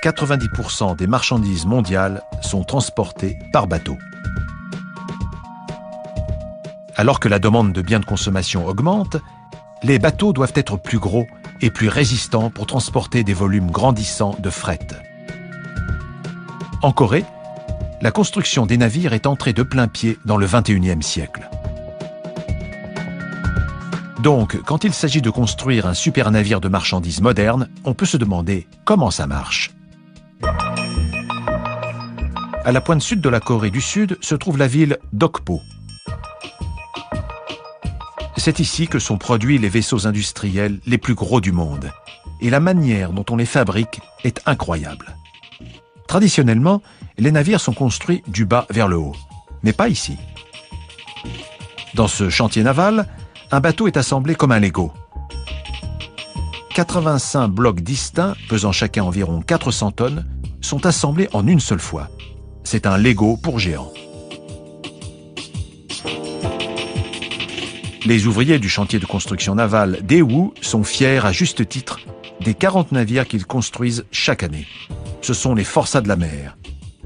90% des marchandises mondiales sont transportées par bateau. Alors que la demande de biens de consommation augmente, les bateaux doivent être plus gros et plus résistants pour transporter des volumes grandissants de fret. En Corée, la construction des navires est entrée de plein pied dans le XXIe siècle. Donc, quand il s'agit de construire un super navire de marchandises moderne, on peut se demander comment ça marche. À la pointe sud de la Corée du Sud se trouve la ville d'Okpo. C'est ici que sont produits les vaisseaux industriels les plus gros du monde. Et la manière dont on les fabrique est incroyable. Traditionnellement, les navires sont construits du bas vers le haut, mais pas ici. Dans ce chantier naval, un bateau est assemblé comme un Lego. 85 blocs distincts, pesant chacun environ 400 tonnes, sont assemblés en une seule fois. C'est un Lego pour géants. Les ouvriers du chantier de construction navale Daewoo sont fiers à juste titre des 40 navires qu'ils construisent chaque année. Ce sont les forçats de la mer.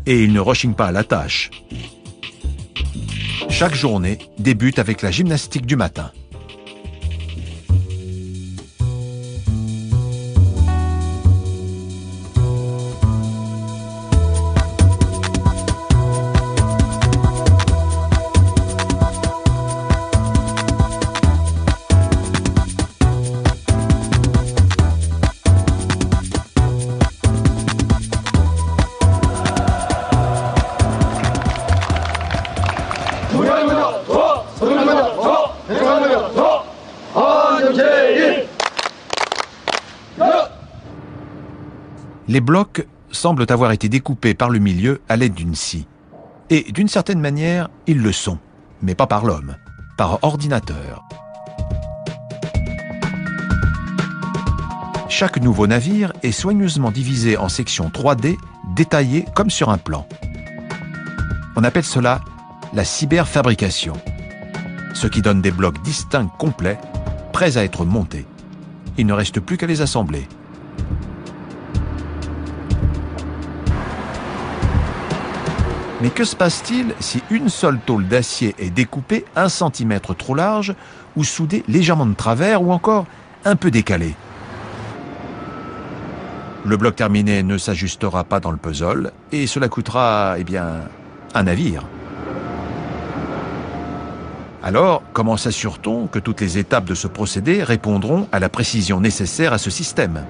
Et ils ne rechignent pas à la tâche. Chaque journée débute avec la gymnastique du matin. Les blocs semblent avoir été découpés par le milieu à l'aide d'une scie. Et d'une certaine manière, ils le sont, mais pas par l'homme, par ordinateur. Chaque nouveau navire est soigneusement divisé en sections 3D détaillées comme sur un plan. On appelle cela la cyberfabrication, ce qui donne des blocs distincts complets, prêts à être montés. Il ne reste plus qu'à les assembler. Mais que se passe-t-il si une seule tôle d'acier est découpée 1 cm trop large ou soudée légèrement de travers ou encore un peu décalée? Le bloc terminé ne s'ajustera pas dans le puzzle et cela coûtera, un navire. Alors, comment s'assure-t-on que toutes les étapes de ce procédé répondront à la précision nécessaire à ce système?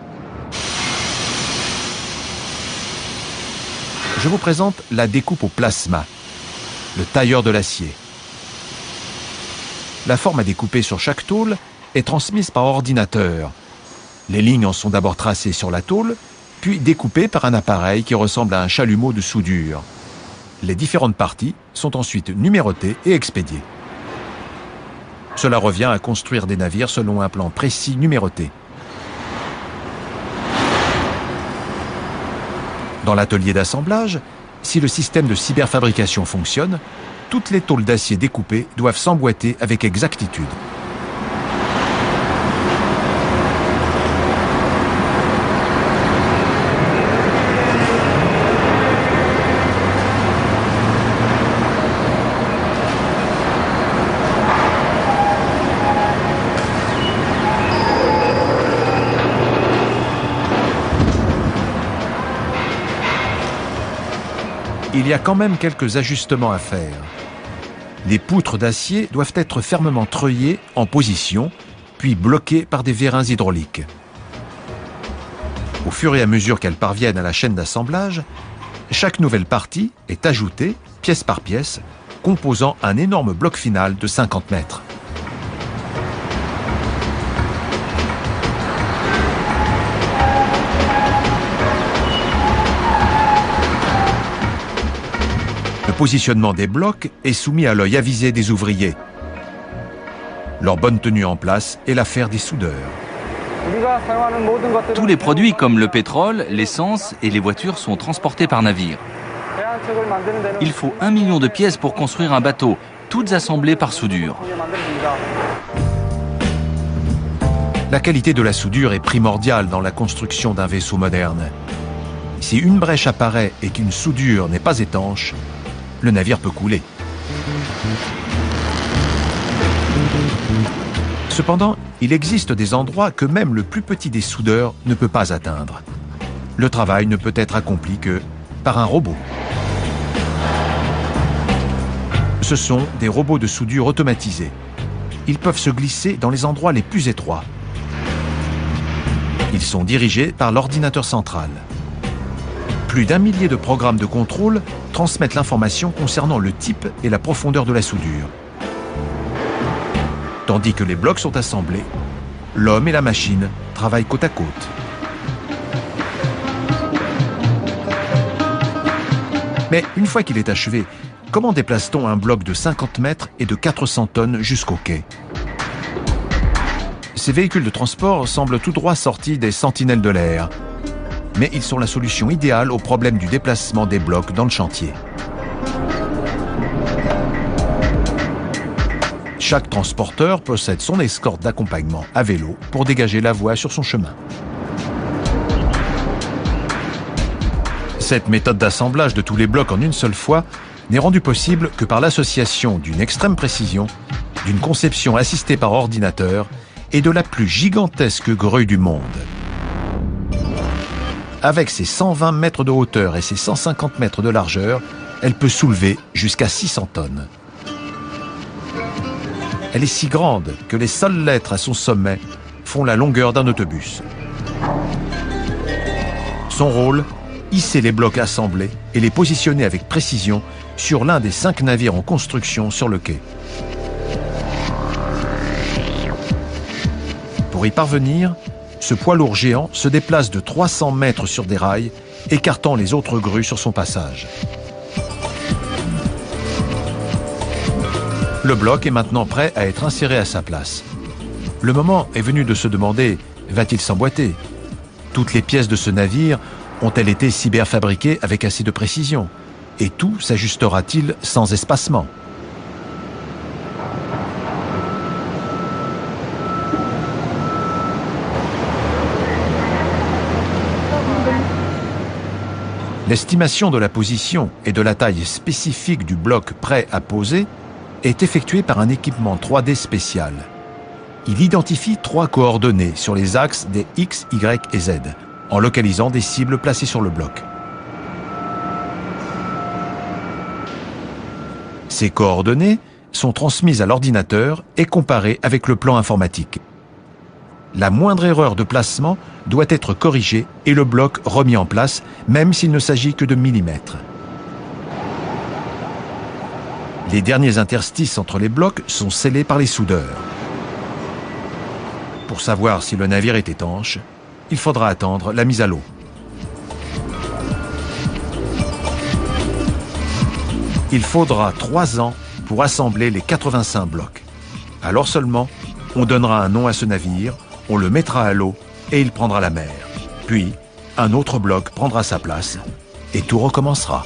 Je vous présente la découpe au plasma, le tailleur de l'acier. La forme à découper sur chaque tôle est transmise par ordinateur. Les lignes en sont d'abord tracées sur la tôle, puis découpées par un appareil qui ressemble à un chalumeau de soudure. Les différentes parties sont ensuite numérotées et expédiées. Cela revient à construire des navires selon un plan précis numéroté. Dans l'atelier d'assemblage, si le système de cyberfabrication fonctionne, toutes les tôles d'acier découpées doivent s'emboîter avec exactitude. Il y a quand même quelques ajustements à faire. Les poutres d'acier doivent être fermement treuillées en position, puis bloquées par des vérins hydrauliques. Au fur et à mesure qu'elles parviennent à la chaîne d'assemblage, chaque nouvelle partie est ajoutée, pièce par pièce, composant un énorme bloc final de 50 mètres. Le positionnement des blocs est soumis à l'œil avisé des ouvriers. Leur bonne tenue en place est l'affaire des soudeurs. Tous les produits comme le pétrole, l'essence et les voitures sont transportés par navire. Il faut 1 million de pièces pour construire un bateau, toutes assemblées par soudure. La qualité de la soudure est primordiale dans la construction d'un vaisseau moderne. Si une brèche apparaît et qu'une soudure n'est pas étanche, le navire peut couler. Cependant, il existe des endroits que même le plus petit des soudeurs ne peut pas atteindre. Le travail ne peut être accompli que par un robot. Ce sont des robots de soudure automatisés. Ils peuvent se glisser dans les endroits les plus étroits. Ils sont dirigés par l'ordinateur central. Plus d'1 millier de programmes de contrôle transmettent l'information concernant le type et la profondeur de la soudure. Tandis que les blocs sont assemblés, l'homme et la machine travaillent côte à côte. Mais une fois qu'il est achevé, comment déplace-t-on un bloc de 50 mètres et de 400 tonnes jusqu'au quai? Ces véhicules de transport semblent tout droit sortis des sentinelles de l'air. Mais ils sont la solution idéale au problème du déplacement des blocs dans le chantier. Chaque transporteur possède son escorte d'accompagnement à vélo pour dégager la voie sur son chemin. Cette méthode d'assemblage de tous les blocs en une seule fois n'est rendue possible que par l'association d'une extrême précision, d'une conception assistée par ordinateur et de la plus gigantesque grue du monde. Avec ses 120 mètres de hauteur et ses 150 mètres de largeur, elle peut soulever jusqu'à 600 tonnes. Elle est si grande que les seules lettres à son sommet font la longueur d'un autobus. Son rôle, hisser les blocs assemblés et les positionner avec précision sur l'un des 5 navires en construction sur le quai. Pour y parvenir, ce poids lourd géant se déplace de 300 mètres sur des rails, écartant les autres grues sur son passage. Le bloc est maintenant prêt à être inséré à sa place. Le moment est venu de se demander, va-t-il s'emboîter? Toutes les pièces de ce navire ont-elles été cyberfabriquées avec assez de précision? Et tout s'ajustera-t-il sans espacement? L'estimation de la position et de la taille spécifique du bloc prêt à poser est effectuée par un équipement 3D spécial. Il identifie 3 coordonnées sur les axes des X, Y et Z, en localisant des cibles placées sur le bloc. Ces coordonnées sont transmises à l'ordinateur et comparées avec le plan informatique. La moindre erreur de placement doit être corrigée et le bloc remis en place, même s'il ne s'agit que de millimètres. Les derniers interstices entre les blocs sont scellés par les soudeurs. Pour savoir si le navire est étanche, il faudra attendre la mise à l'eau. Il faudra 3 ans pour assembler les 85 blocs. Alors seulement, on donnera un nom à ce navire, on le mettra à l'eau et il prendra la mer. Puis, un autre bloc prendra sa place et tout recommencera.